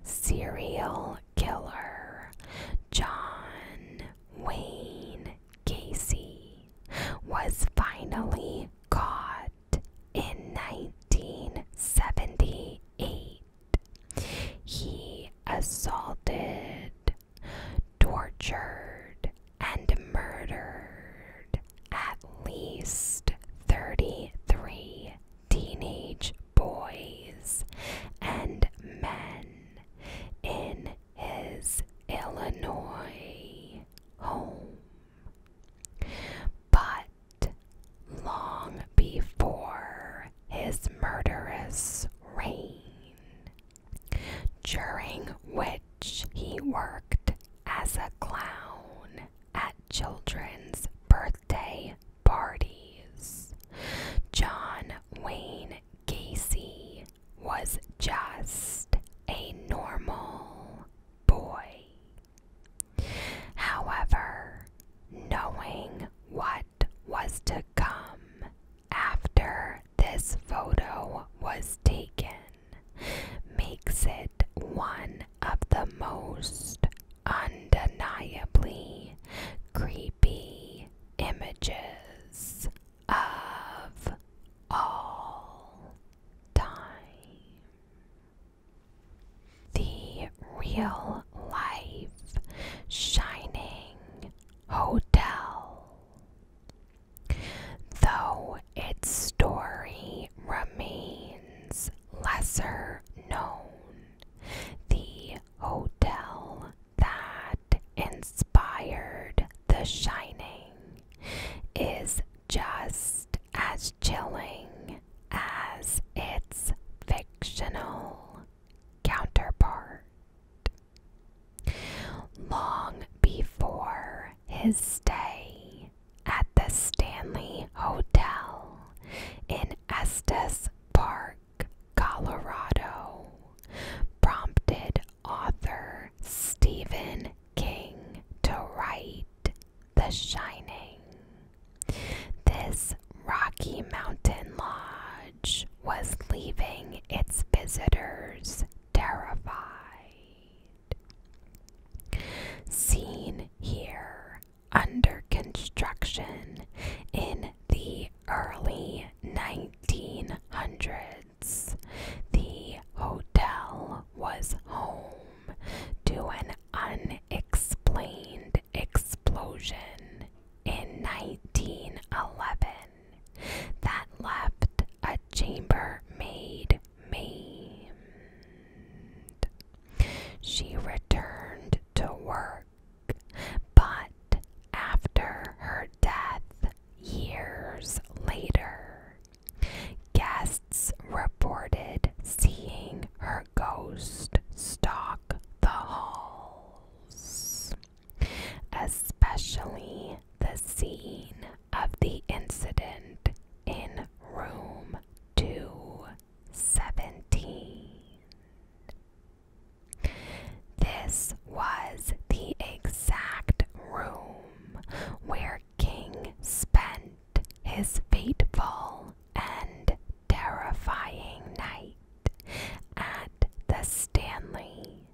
serial killer John Wayne Gacy was finally caught in 1978. He assaulted, tortured, and murdered at least 33 teenage boys and men in his Illinois home. But long before his murderous reign, during which he worked as a clown at children's birthday parties, John Wayne Gacy was just a normal boy. However, knowing what was to come after this photo was taken makes it one of the most undeniably creepy images of all time. The real life Shining Hotel. Though its story remains lesser known, the hotel that inspired The Shining is just as chilling as its fictional counterpart. Long before his stay at the Stanley Hotel in Estes Park, Colorado, prompted author Stephen King to write The Shining. This Rocky Mountain lodge was leaving its visitors terrified. Seen here under construction in the early 1900s, the hotel was home to an unexplained explosion in 1911 that left a chambermaid maimed. She returned to work, but after her death years later, guests reported seeing her ghost stalk the halls, especially the scene of the incident in room 217. This was the exact room where King spent his fateful and terrifying night at the Stanley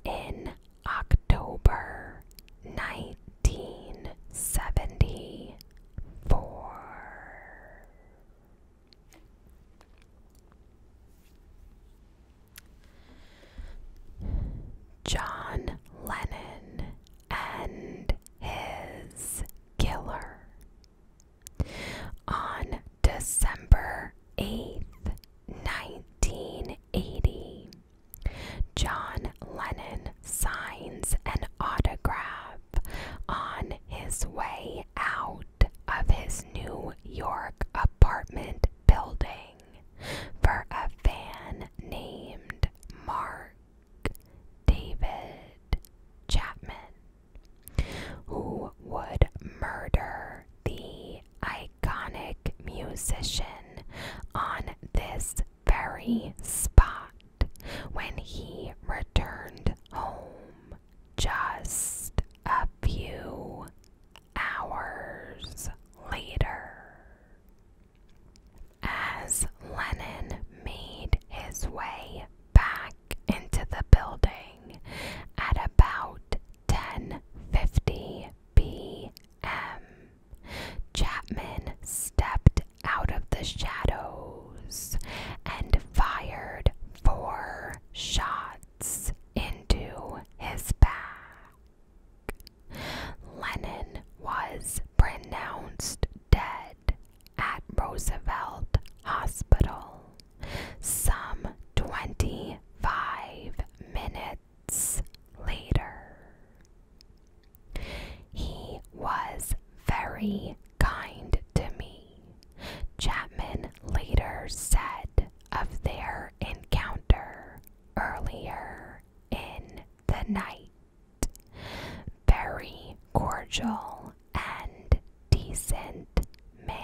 in October 1974. John Lennon and his killer. On December 8th, 1980, John Lennon signs an autograph on his way out of his New York apartment building for a fan named Mark David Chapman, who would murder the iconic musician on this very spot when he returned very kind to me, Chapman later said of their encounter earlier in the night. Very cordial and decent man.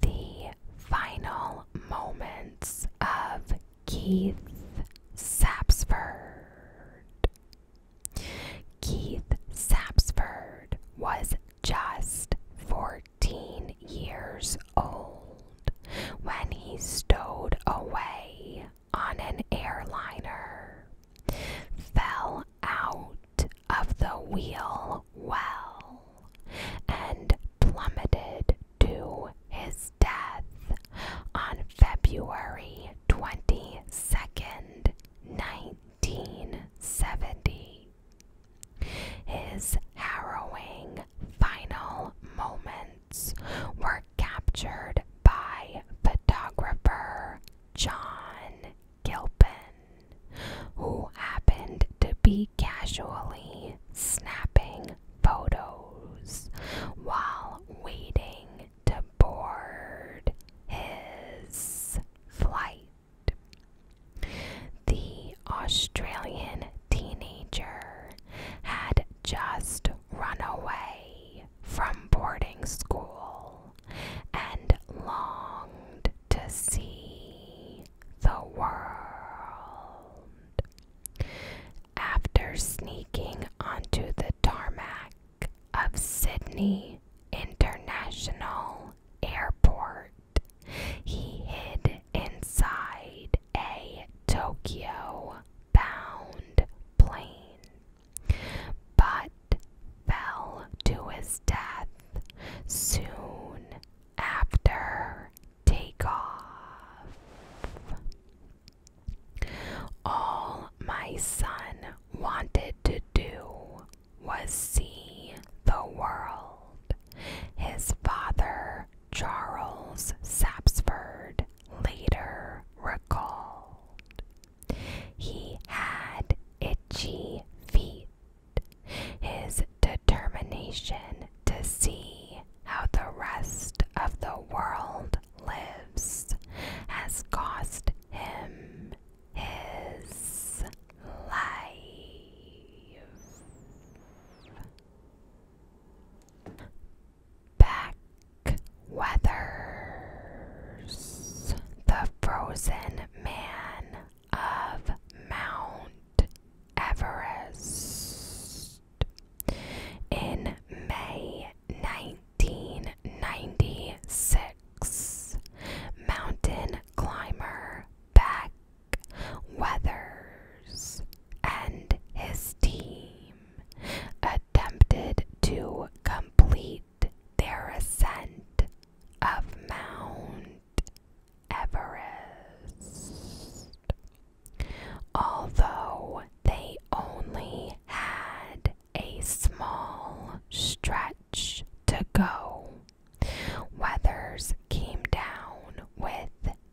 The final moments of Keith Sapsford. Keith Sapsford was just 14 years old when he stowed away on an airliner, fell out of the wheel well, and plummeted to his death on February 22nd, 1970. His harrowing final moments were captured by photographer John Gilpin, who happened to be casually snapping photos while waiting to board his flight. The Australian teenager had just run away from boarding school and longed to see the world. After sneaking onto the tarmac of Sydney International Airport, he hid inside a Tokyo-bound plane, but fell to his death soon after takeoff. All my son wanted to do was see the world, his father, Charles Sapsford, later recalled. He had itchy feet. His determination to see how the rest of the world lives has cost him his life. Weathers, the frozen man of Mount Everest. In May 1996, mountain climber Beck Weathers and his team attempted to complete their ascent of Mount Everest. Although they only had a small stretch to go, Weathers came down with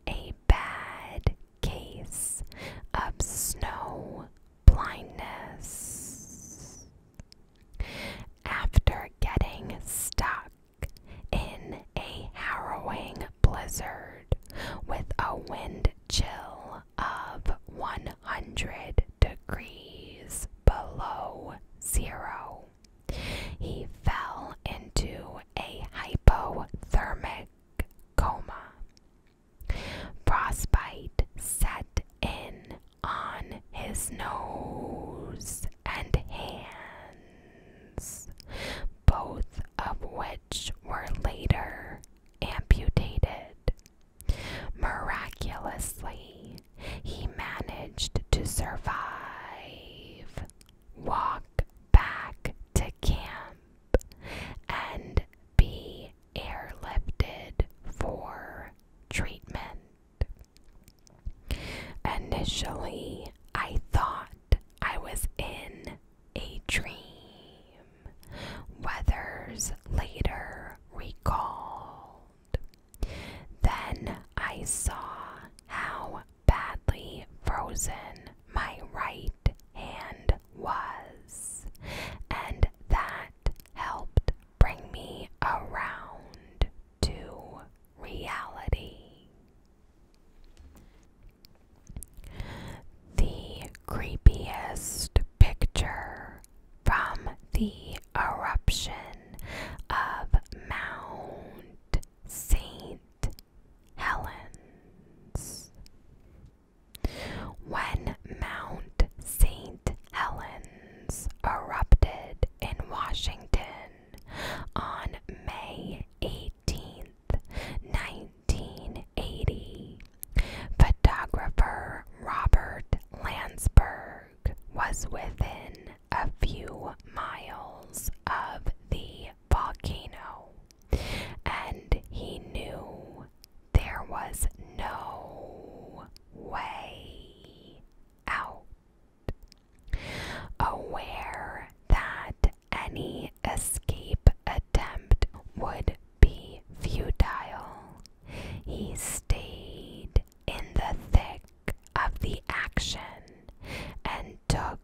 a bad case of snow blindness. After getting stuck in a harrowing blizzard with a wind chill of 100 degrees below zero, he fell into a hypothermic coma. Frostbite set in on his nose and hands, both of which were later amputated. Miraculously, he managed to survive, walk back to camp, and be airlifted for treatment. Initially, I thought I was in a dream, Weathers later recalled. Then I saw how badly frozen my right is no way out. Aware that any escape attempt would be futile, he stayed in the thick of the action and took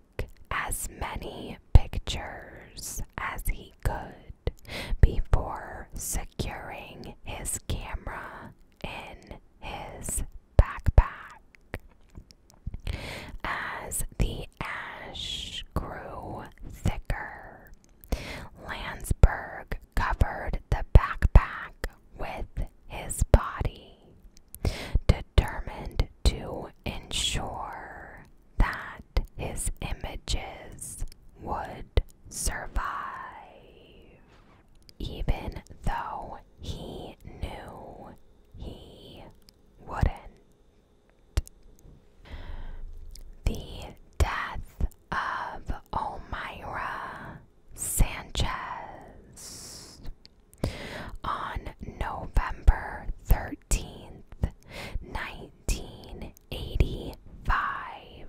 as many pictures as he could before securing his camera in his backpack. As the ash grew thicker, Landsberg covered the backpack with his body, determined to ensure that his images would survive, even though he knew he wouldn't. The death of Omaira Sanchez on November 13th, 1985,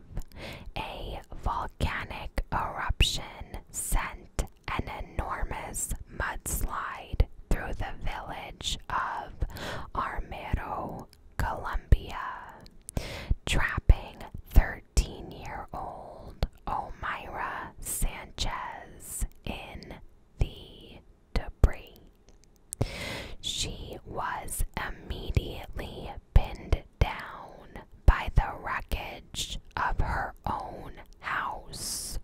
a volcanic eruption sent an enormous mudslide through the village of Armero, Colombia, trapping 13-year-old Omaira Sanchez in the debris. She was immediately pinned down by the wreckage of her own house,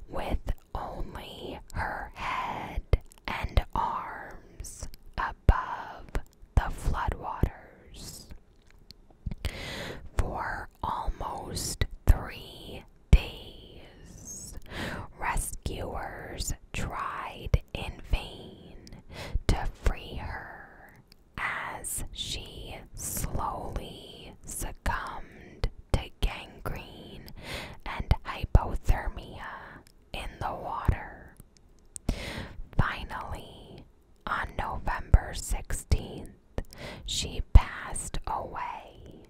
with only her head and arms above the floodwaters. For almost 3 days, rescuers tried in vain to free her as she slowly succumbed to gangrene and hypothermia in the water. Finally, on November 16th, she passed away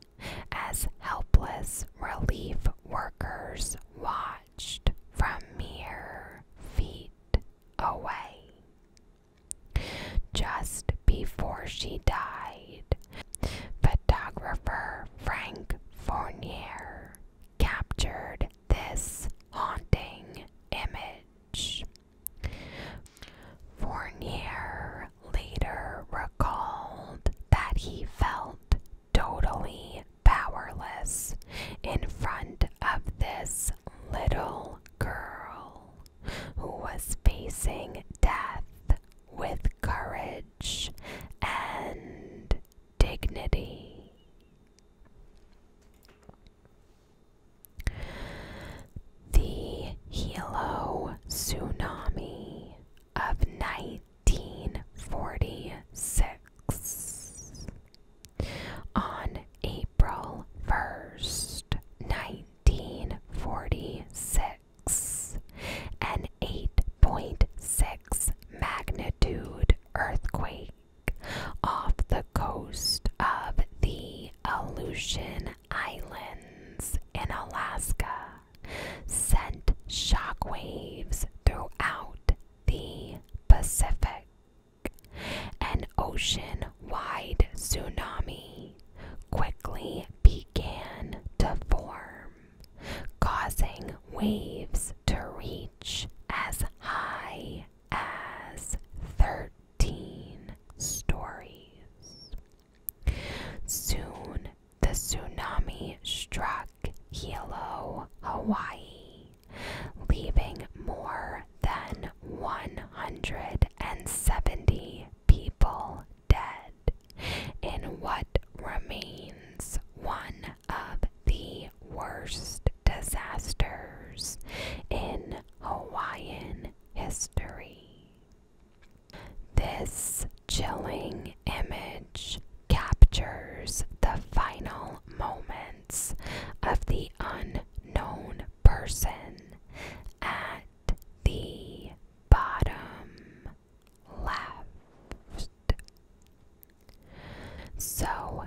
as helpless relief workers watched from mere feet away. Just before she died, photographer Frank Fournier captured this haunting image. Fournier later recalled that he felt totally powerless in front of this little girl who was facing death with courage and dignity. The Hilo tsunami of 1946. On April 1st, 1946, an 8.6 magnitude earthquake off the coast of the Aleutian Islands in Alaska sent shockwaves throughout the Pacific. An ocean-wide tsunami quickly began to form, causing waves to reach as high as 13 stories. Soon, the tsunami struck Hilo, Hawaii, leaving more than 170 people dead in what remains one of the worst disasters in Hawaiian history. This chilling image captures the final moments of the unknown person at the bottom left. So